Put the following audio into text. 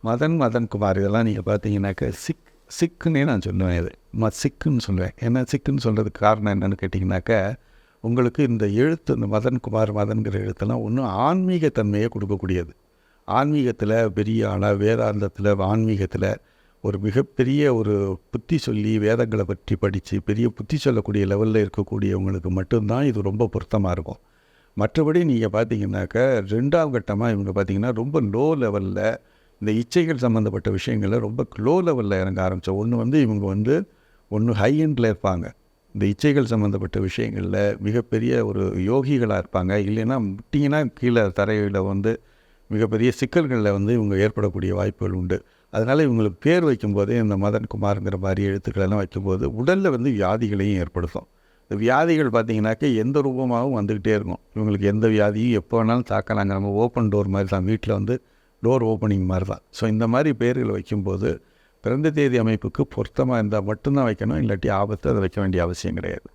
மதன், மதன்குமார் இதெல்லாம் நீங்கள் பார்த்தீங்கன்னாக்க சிக்குன்னே நான் சொல்லுவேன். இது சிக்குன்னு சொல்லுவேன். ஏன்னா சிக்குன்னு சொல்கிறதுக்கு காரணம் என்னென்னு கேட்டிங்கனாக்கா, உங்களுக்கு இந்த எழுத்து இந்த மதன்குமார் மதன்கிற எழுத்தெல்லாம் ஒன்றும் ஆன்மீகத்தன்மையை கொடுக்கக்கூடியது. ஆன்மீகத்தில் பெரிய ஆளாக வேதாந்தத்தில் ஆன்மீகத்தில் ஒரு மிகப்பெரிய ஒரு புத்தி சொல்லி வேதங்களை பற்றி படித்து பெரிய புத்தி சொல்லக்கூடிய லெவலில் இருக்கக்கூடியவங்களுக்கு மட்டும்தான் இது ரொம்ப பொருத்தமாக இருக்கும். மற்றபடி நீங்கள் பார்த்தீங்கன்னாக்கா 2ஆம் கட்டமாக இவங்க பார்த்திங்கன்னா ரொம்ப லோ லெவலில் இந்த இச்சைகள் சம்மந்தப்பட்ட விஷயங்களில் ரொம்ப லோ லெவலில் இறங்க ஆரம்பித்தோம். இவங்க ஒன்று ஹை எண்டில் இருப்பாங்க. இந்த இச்சைகள் சம்மந்தப்பட்ட விஷயங்களில் மிகப்பெரிய ஒரு யோகிகளாக இருப்பாங்க. இல்லைன்னா முட்டிங்கன்னா கீழே தரையில் மிகப்பெரிய சிக்கல்களில் இவங்க ஏற்படக்கூடிய வாய்ப்புகள் உண்டு. அதனால் இவங்களுக்கு பேர் வைக்கும்போதே இந்த மதன்குமாருங்கிற மாதிரி எழுத்துக்களெல்லாம் வைக்கும்போது உடலில் வியாதிகளையும் ஏற்படுத்தும். இந்த வியாதிகள் பார்த்திங்கனாக்கா எந்த ரூபமாகவும் வந்துக்கிட்டே இருக்கும். இவங்களுக்கு எந்த வியாதியும் எப்போ வேணாலும் தாக்கலாங்க. நம்ம ஓப்பன் டோர் மாதிரி தான், வீட்டில் டோர் ஓப்பனிங் மாதிரி தான். ஸோ இந்த மாதிரி பேர்கள் வைக்கும்போது பிறந்த தேதி அமைப்புக்கு பொருத்தமாக இருந்தால் மட்டும்தான் வைக்கணும். இல்லாட்டி ஆபத்து அதை வைக்க வேண்டிய அவசியம் கிடையாது.